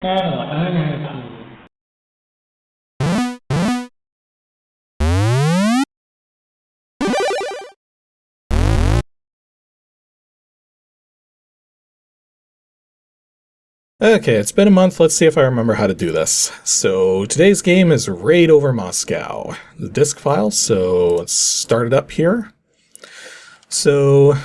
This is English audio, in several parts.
NNRG. Okay, it's been a month. Let's see if I remember how to do this. So today's game is Raid Over Moscow, the disk file. So let's start it up here. So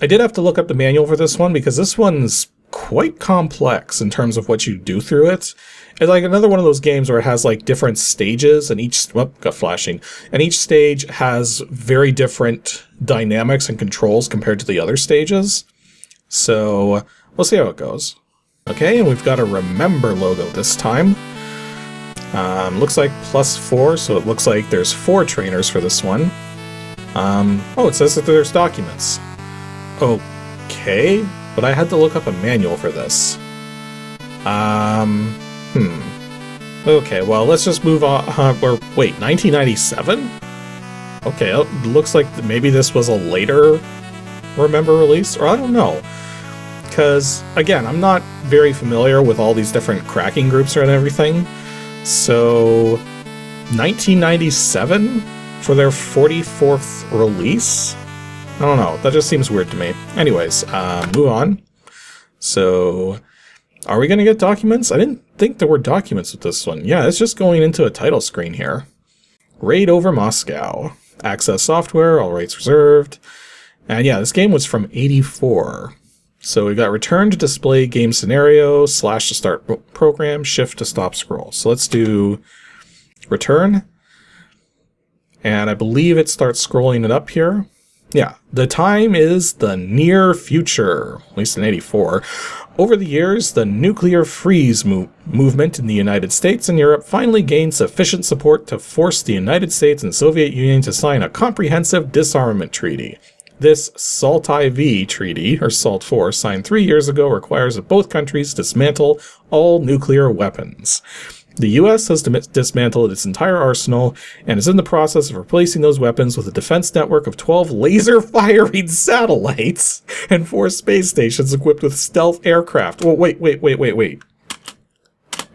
I did have to look up the manual for this one because this one's quite complex in terms of what you do through it. It's like another one of those games where it has like different stages, and each got flashing, and each stage has very different dynamics and controls compared to the other stages. So we'll see how it goes. Okay, and we've got a remember logo this time. Looks like +4, so it looks like there's 4 trainers for this one. Oh, it says that there's documents. Okay, but I had to look up a manual for this. Okay, well, let's just move on. Wait, 1997? Okay, it looks like maybe this was a later remember release, or I don't know. Because, again, I'm not very familiar with all these different cracking groups and everything. So, 1997 for their 44th release? I don't know, that just seems weird to me. Anyways, move on. So, are we going to get documents? I didn't think there were documents with this one. Yeah, it's just going into a title screen here. Raid Over Moscow. Access software, all rights reserved. And yeah, this game was from '84. So we got return to display game scenario, / to start program, shift to stop scroll. So let's do return. And I believe it starts scrolling it up here. Yeah, the time is the near future, at least in '84. Over the years, the nuclear freeze movement in the United States and Europe finally gained sufficient support to force the United States and Soviet Union to sign a comprehensive disarmament treaty. This SALT IV treaty, or SALT IV, signed 3 years ago, requires that both countries dismantle all nuclear weapons. The U.S. has dismantled its entire arsenal and is in the process of replacing those weapons with a defense network of 12 laser-firing satellites and 4 space stations equipped with stealth aircraft. Well, wait.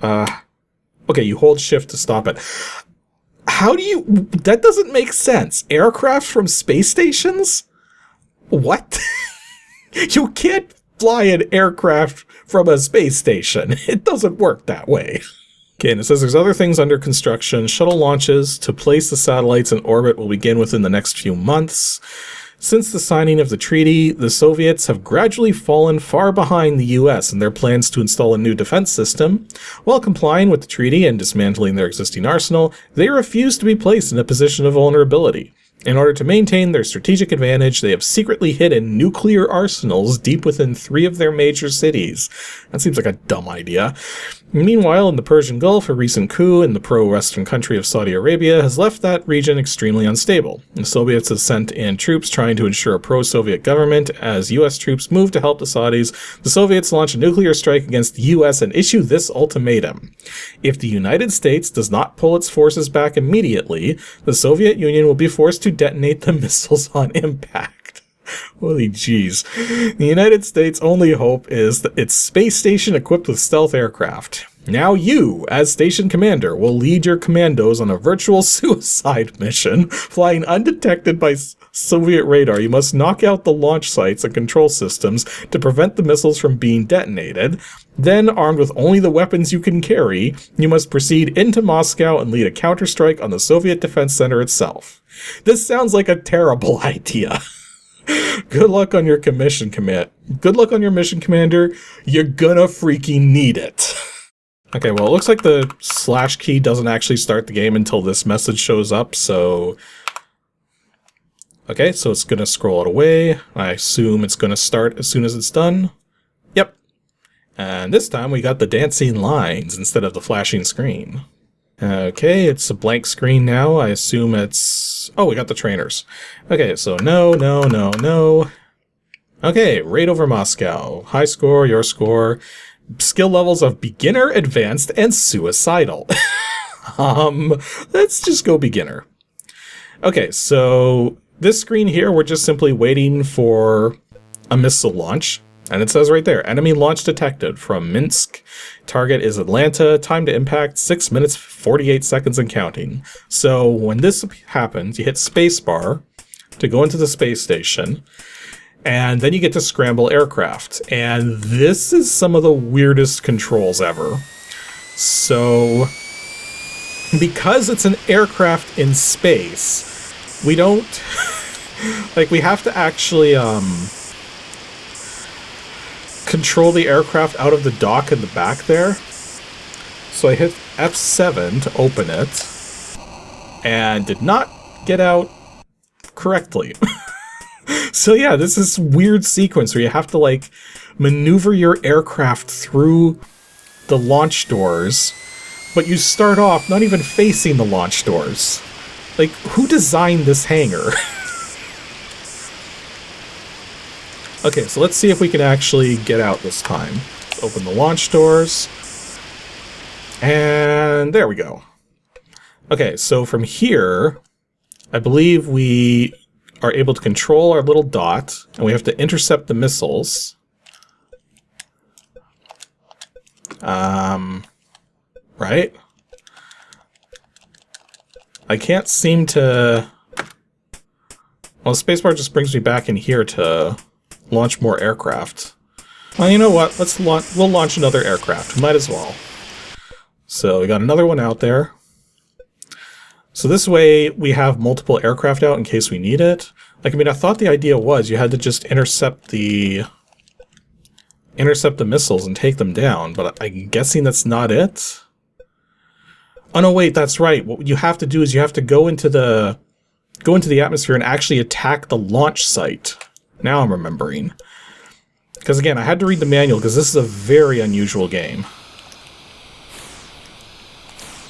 Okay, you hold shift to stop it. How do you... That doesn't make sense. Aircraft from space stations? What? You can't fly an aircraft from a space station. It doesn't work that way. Okay, and it says there's other things under construction. Shuttle launches to place the satellites in orbit will begin within the next few months. Since the signing of the treaty, the Soviets have gradually fallen far behind the US in their plans to install a new defense system. While complying with the treaty and dismantling their existing arsenal, they refuse to be placed in a position of vulnerability. In order to maintain their strategic advantage, they have secretly hidden nuclear arsenals deep within 3 of their major cities. That seems like a dumb idea. Meanwhile, in the Persian Gulf, a recent coup in the pro-Western country of Saudi Arabia has left that region extremely unstable. The Soviets have sent in troops trying to ensure a pro-Soviet government. As U.S. troops move to help the Saudis, the Soviets launch a nuclear strike against the U.S. and issue this ultimatum. If the United States does not pull its forces back immediately, the Soviet Union will be forced to detonate the missiles on impact. Holy jeez. The United States' only hope is that its space station equipped with stealth aircraft. Now you, as station commander, will lead your commandos on a virtual suicide mission, flying undetected by Soviet radar. You must knock out the launch sites and control systems to prevent the missiles from being detonated. Then, armed with only the weapons you can carry, you must proceed into Moscow and lead a counterstrike on the Soviet Defense Center itself. This sounds like a terrible idea. Good luck on your mission, Commander. You're gonna freaking need it. Okay, well, it looks like the / key doesn't actually start the game until this message shows up, so... Okay, so it's gonna scroll it away. I assume it's gonna start as soon as it's done. Yep. And this time we got the dancing lines instead of the flashing screen. Okay, it's a blank screen now. I assume it's... Oh, we got the trainers. Okay, so no. Okay, Raid Over Moscow. High score, your score. Skill levels of beginner, advanced, and suicidal. Let's just go beginner. Okay, so this screen here, we're just simply waiting for a missile launch. And it says right there, enemy launch detected from Minsk. Target is Atlanta. Time to impact 6 minutes, 48 seconds and counting. So when this happens, you hit spacebar to go into the space station. And then you get to scramble aircraft. And this is some of the weirdest controls ever. So, because it's an aircraft in space, we don't... like, we have to actually, control the aircraft out of the dock in the back there. So I hit F7 to open it, and did not get out correctly. So yeah, this is this weird sequence where you have to, like, maneuver your aircraft through the launch doors, but you start off not even facing the launch doors. Like, who designed this hangar? Okay, so let's see if we can actually get out this time. Let's open the launch doors. And there we go. Okay, so from here, I believe we are able to control our little dot, and we have to intercept the missiles. Right? I can't seem to... Well, the spacebar just brings me back in here to launch more aircraft. Well, you know what? We'll launch another aircraft. We might as well. So we got another one out there. So this way we have multiple aircraft out in case we need it. Like, I mean, I thought the idea was you had to just intercept the missiles and take them down, but I'm guessing that's not it. Oh no, wait, that's right. What you have to do is you have to go into the atmosphere and actually attack the launch site. Now I'm remembering. Because again, I had to read the manual because this is a very unusual game.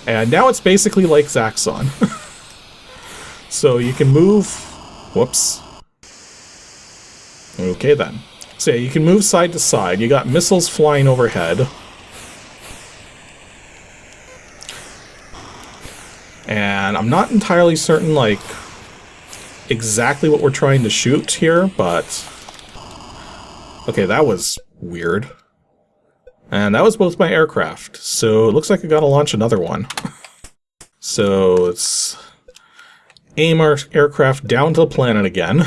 And now it's basically like Zaxxon. So you can move... Whoops. Okay then. So yeah, you can move side to side. You got missiles flying overhead. And I'm not entirely certain, like, exactly what we're trying to shoot here, but... Okay, that was weird. And that was both my aircraft, so it looks like I gotta launch another one. So let's aim our aircraft down to the planet again.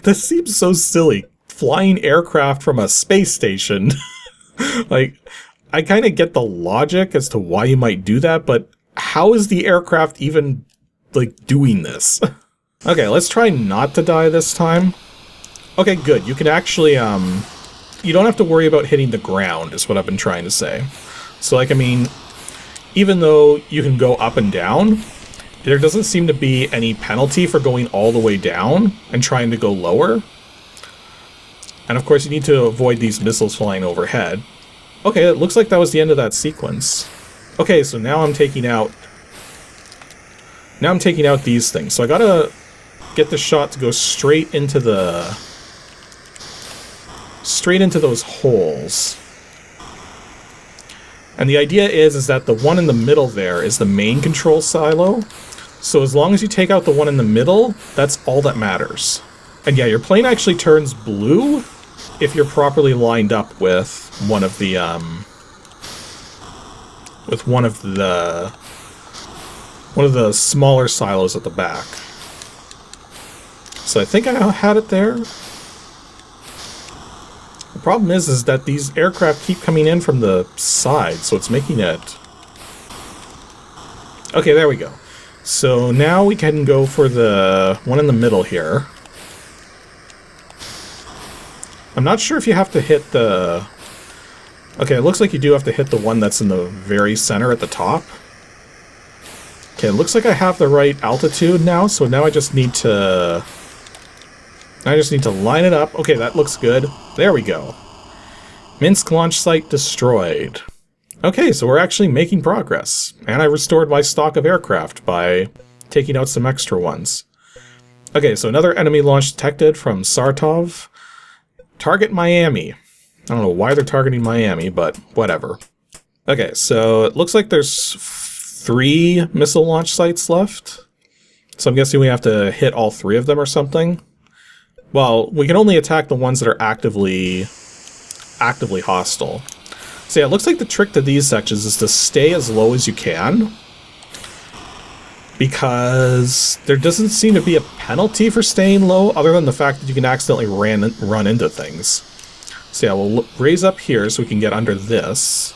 This seems so silly. Flying aircraft from a space station. Like, I kind of get the logic as to why you might do that, but how is the aircraft even, like, doing this? Okay, let's try not to die this time. Okay, good. You can actually, you don't have to worry about hitting the ground, is what I've been trying to say. So, like, I mean, even though you can go up and down, there doesn't seem to be any penalty for going all the way down and trying to go lower. And of course, you need to avoid these missiles flying overhead. Okay, it looks like that was the end of that sequence. Okay, so now I'm taking out... Now I'm taking out these things. So I gotta get the shot to go straight into the... straight into those holes. And the idea is that the one in the middle there is the main control silo. So as long as you take out the one in the middle, that's all that matters. And yeah, your plane actually turns blue if you're properly lined up with one of the, one of the smaller silos at the back. So I think I had it there. The problem is that these aircraft keep coming in from the side, so it's making it... Okay, there we go. So now we can go for the one in the middle here. I'm not sure if you have to hit the... Okay, it looks like you do have to hit the one that's in the very center at the top. Okay, it looks like I have the right altitude now, so now I just need to... line it up. Okay, that looks good. There we go. Minsk launch site destroyed. Okay, so we're actually making progress. And I restored my stock of aircraft by taking out some extra ones. Okay, so another enemy launch detected from Sartov. Target Miami. I don't know why they're targeting Miami, but whatever. Okay, so it looks like there's 3 missile launch sites left. So I'm guessing we have to hit all 3 of them or something. Well, we can only attack the ones that are actively actively hostile. So yeah, it looks like the trick to these sections is to stay as low as you can, because there doesn't seem to be a penalty for staying low other than the fact that you can accidentally run into things. So yeah, we'll raise up here so we can get under this.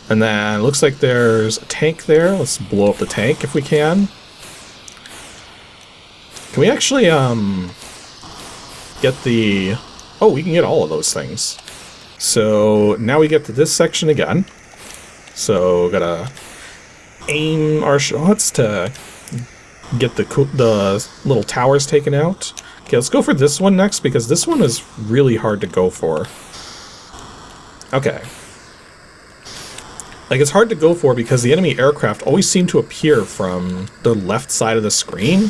And then it looks like there's a tank there. Let's blow up the tank if we can. Can we actually get the... Oh, we can get all of those things. So now we get to this section again. So gotta aim our shots to get the little towers taken out. Okay, let's go for this one next, because this one is really hard to go for. Okay. Like, it's hard to go for because the enemy aircraft always seem to appear from the left side of the screen,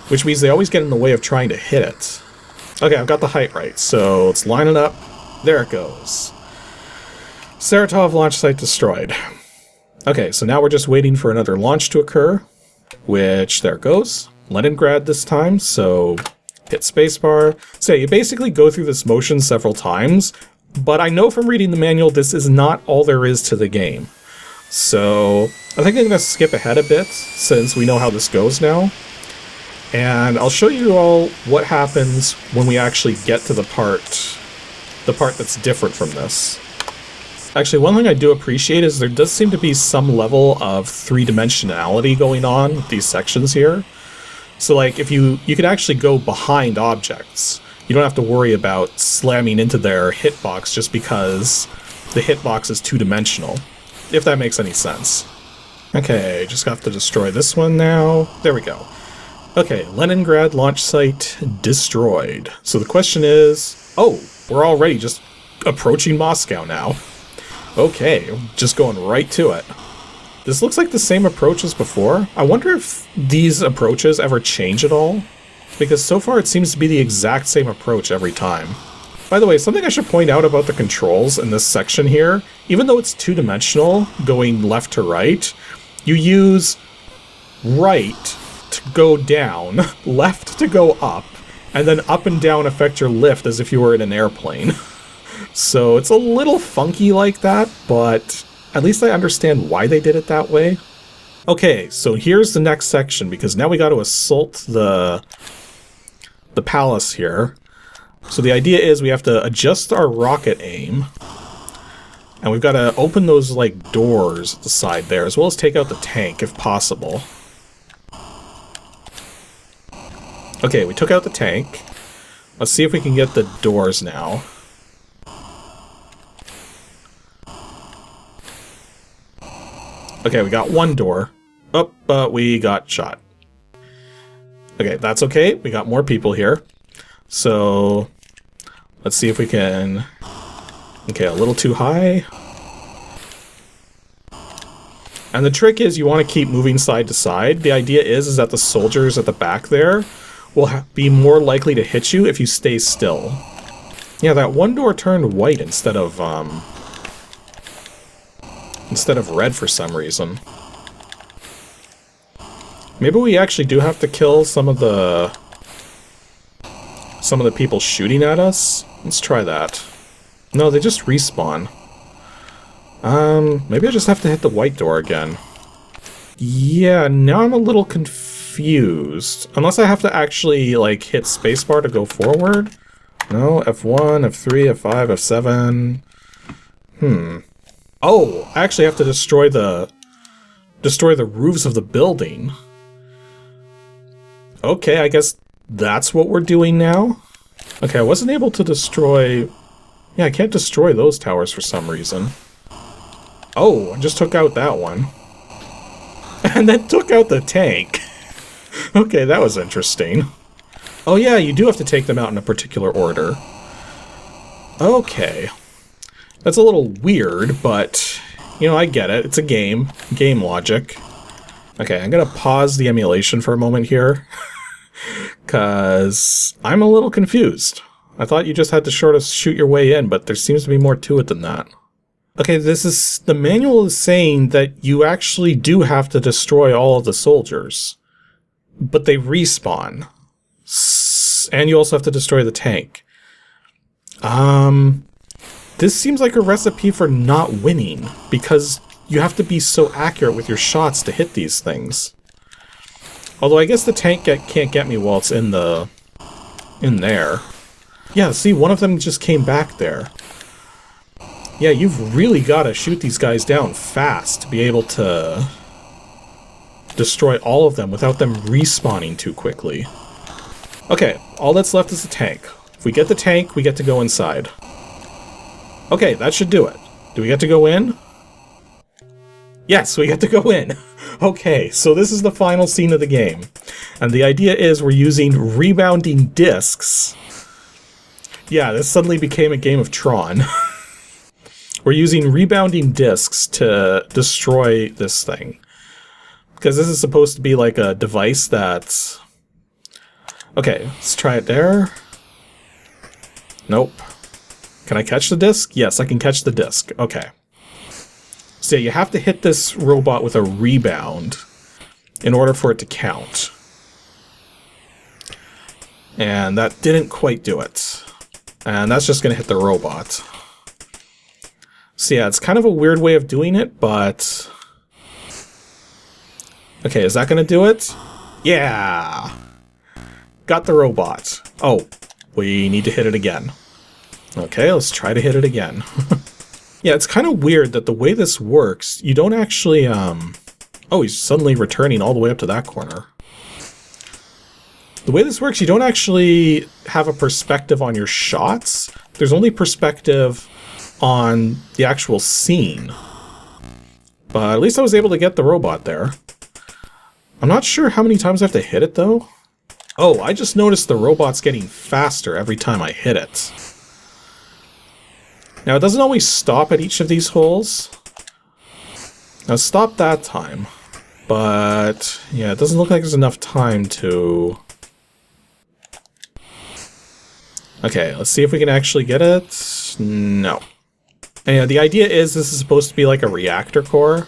which means they always get in the way of trying to hit it. Okay, I've got the height right, so let's line it up. There it goes. Saratov launch site destroyed. Okay, so now we're just waiting for another launch to occur, which, there it goes. Leningrad this time, so hit spacebar. So yeah, you basically go through this motion several times, but I know from reading the manual this is not all there is to the game. So I think I'm going to skip ahead a bit, since we know how this goes now. And I'll show you all what happens when we actually get to the part that's different from this. Actually, one thing I do appreciate is there does seem to be some level of three-dimensionality going on with these sections here. So like, if you could actually go behind objects. You don't have to worry about slamming into their hitbox just because the hitbox is two-dimensional, if that makes any sense. Okay, just have to destroy this one now. There we go. Okay, Leningrad launch site destroyed. So the question is, oh, we're already just approaching Moscow now. Okay, just going right to it. This looks like the same approach as before. I wonder if these approaches ever change at all, because so far it seems to be the exact same approach every time. By the way, something I should point out about the controls in this section here, even though it's two-dimensional, going left to right, you use right to go down, left to go up, and then up and down affect your lift as if you were in an airplane. So it's a little funky like that, but at least I understand why they did it that way. Okay, so here's the next section, because now we got to assault the palace here. So the idea is we have to adjust our rocket aim, and we've got to open those like doors at the side there, as well as take out the tank if possible. Okay, we took out the tank. Let's see if we can get the doors now. Okay, we got one door. Oh, but we got shot. Okay, that's okay. We got more people here. So, let's see if we can... Okay, a little too high. And the trick is you want to keep moving side to side. The idea is that the soldiers at the back there will be more likely to hit you if you stay still. Yeah, that one door turned white instead of red for some reason. Maybe we actually do have to kill some of the people shooting at us. Let's try that. No, they just respawn. Maybe I just have to hit the white door again. Yeah, now I'm a little confused. Unless I have to actually, like, hit spacebar to go forward? No, F1, F3, F5, F7... Oh, I actually have to destroy the roofs of the building. Okay, I guess that's what we're doing now? Okay, I wasn't able to destroy... Yeah, I can't destroy those towers for some reason. Oh, I just took out that one. And then took out the tank. Okay, that was interesting. Oh yeah, you do have to take them out in a particular order. Okay. That's a little weird, but, you know, I get it. It's a game. Game logic. Okay, I'm gonna pause the emulation for a moment here. Because I'm a little confused. I thought you just had to sort of shoot your way in, but there seems to be more to it than that. Okay, the manual is saying that you actually do have to destroy all of the soldiers. But they respawn. And you also have to destroy the tank. This seems like a recipe for not winning, because you have to be so accurate with your shots to hit these things. Although I guess the tank can't get me while it's in there. Yeah, see, one of them just came back there. Yeah, you've really got to shoot these guys down fast to be able to destroy all of them without them respawning too quickly. Okay, all that's left is the tank. If we get the tank, we get to go inside. Okay, that should do it. Do we get to go in? Yes, we get to go in. Okay, so this is the final scene of the game. And the idea is we're using rebounding discs. Yeah, this suddenly became a game of Tron. We're using rebounding discs to destroy this thing. Because this is supposed to be like a device that's... Okay, let's try it there. Nope. Can I catch the disc? Yes, I can catch the disc. Okay. So yeah, you have to hit this robot with a rebound in order for it to count. And that didn't quite do it. And that's just going to hit the robot. So yeah, it's kind of a weird way of doing it, but... Okay, is that going to do it? Yeah! Got the robot. Oh, we need to hit it again. Okay, let's try to hit it again. Yeah, it's kind of weird that the way this works, you don't actually, Oh, he's suddenly returning all the way up to that corner. The way this works, you don't actually have a perspective on your shots. There's only perspective on the actual scene. But at least I was able to get the robot there. I'm not sure how many times I have to hit it, though. Oh, I just noticed the robot's getting faster every time I hit it. Now, it doesn't always stop at each of these holes. Now, it stopped that time. But, yeah, it doesn't look like there's enough time to... Okay, let's see if we can actually get it. No. And yeah, the idea is this is supposed to be like a reactor core.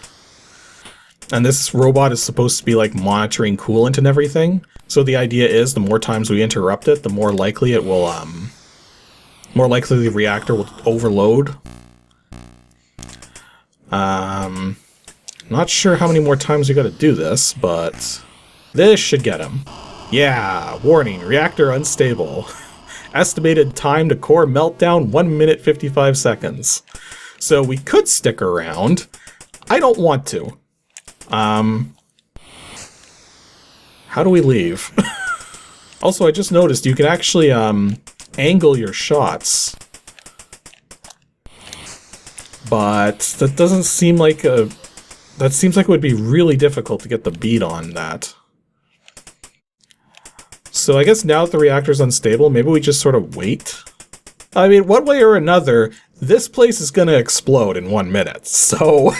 And this robot is supposed to be like monitoring coolant and everything. So the idea is the more times we interrupt it, the more likely it will, more likely the reactor will overload. Not sure how many more times we gotta do this, but this should get him. Yeah, warning, reactor unstable. Estimated time to core meltdown, 1 minute 55 seconds. So we could stick around. I don't want to. How do we leave? Also, I just noticed you can actually, angle your shots. But that doesn't seem like a... That seems like it would be really difficult to get the beat on that. So I guess now that the reactor's unstable, maybe we just sort of wait? I mean, one way or another, this place is gonna explode in 1 minute. So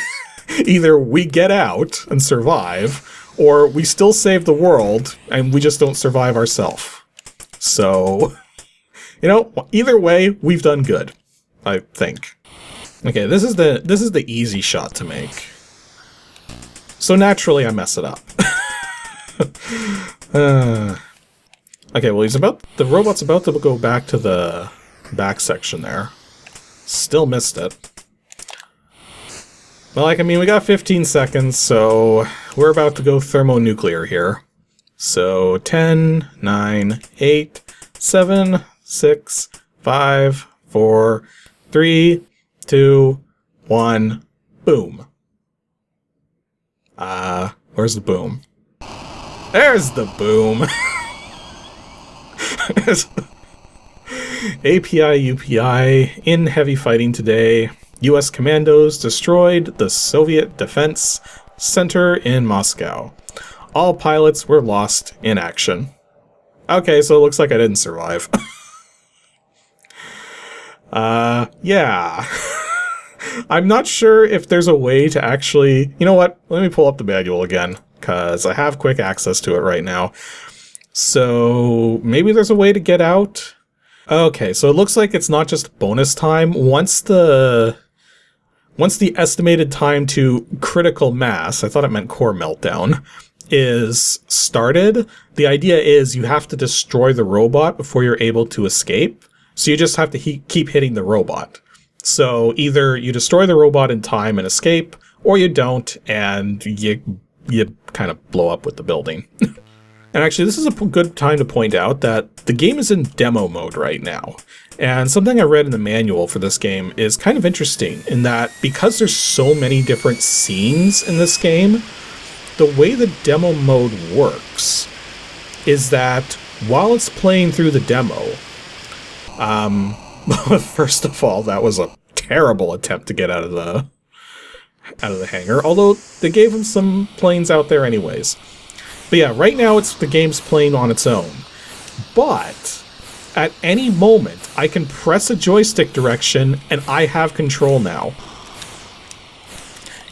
either we get out and survive, or we still save the world and we just don't survive ourselves. So, you know, either way, we've done good, I think. Okay, this is the easy shot to make. So naturally, I mess it up. Okay, well, the robot's about to go back to the back section there. Still missed it. Well, like, I mean, we got 15 seconds, so we're about to go thermonuclear here. So 10, 9, 8, 7, 6, 5, 4, 3, 2, 1, boom. Where's the boom? There's the boom! API UPI in heavy fighting today. US commandos destroyed the Soviet Defense Center in Moscow. All pilots were lost in action. Okay, so it looks like I didn't survive. Yeah. I'm not sure if there's a way to actually... You know what? Let me pull up the manual again, because I have quick access to it right now. So maybe there's a way to get out? Okay, so it looks like it's not just bonus time. Once the estimated time to critical mass, I thought it meant core meltdown, is started, the idea is you have to destroy the robot before you're able to escape. So you just have to keep hitting the robot. So either you destroy the robot in time and escape, or you don't, and you kind of blow up with the building. And actually, this is a good time to point out that the game is in demo mode right now. And something I read in the manual for this game is kind of interesting in that because there's so many different scenes in this game, the way the demo mode works is that while it's playing through the demo, first of all, that was a terrible attempt to get out of the hangar, although they gave him some planes out there anyways. But yeah, right now the game's playing on its own. But at any moment, I can press a joystick direction and I have control now.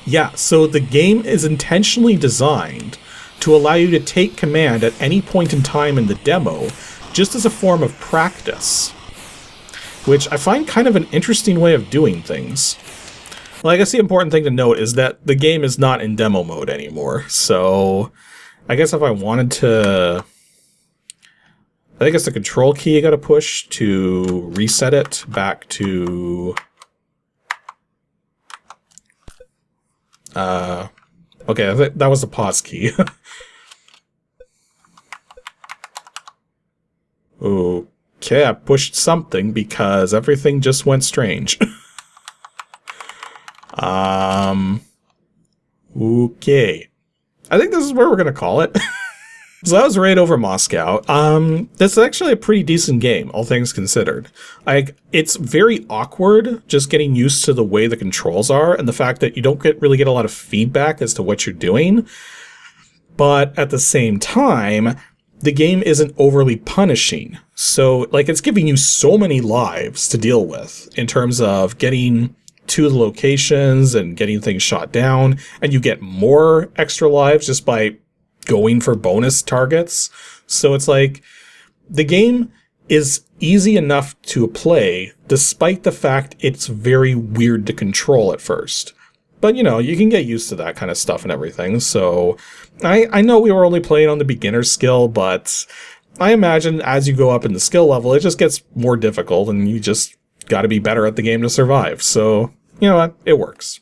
Yeah, so the game is intentionally designed to allow you to take command at any point in time in the demo, just as a form of practice. Which I find kind of an interesting way of doing things. Well, I guess the important thing to note is that the game is not in demo mode anymore, so I guess if I wanted to... I think it's the control key you gotta push to reset it back to... okay, I think that was the pause key. Okay, I pushed something because everything just went strange. Okay. I think this is where we're gonna call it. So that was Raid Over Moscow. This is actually a pretty decent game, all things considered. It's very awkward just getting used to the way the controls are and the fact that you don't really get a lot of feedback as to what you're doing. But at the same time, the game isn't overly punishing. So, it's giving you so many lives to deal with in terms of getting to the locations and getting things shot down, and you get more extra lives just by going for bonus targets. So it's the game is easy enough to play, despite the fact it's very weird to control at first. But, you can get used to that kind of stuff and everything. So I know we were only playing on the beginner skill, but I imagine as you go up in the skill level, it just gets more difficult and you just got to be better at the game to survive. So, you know what? It works.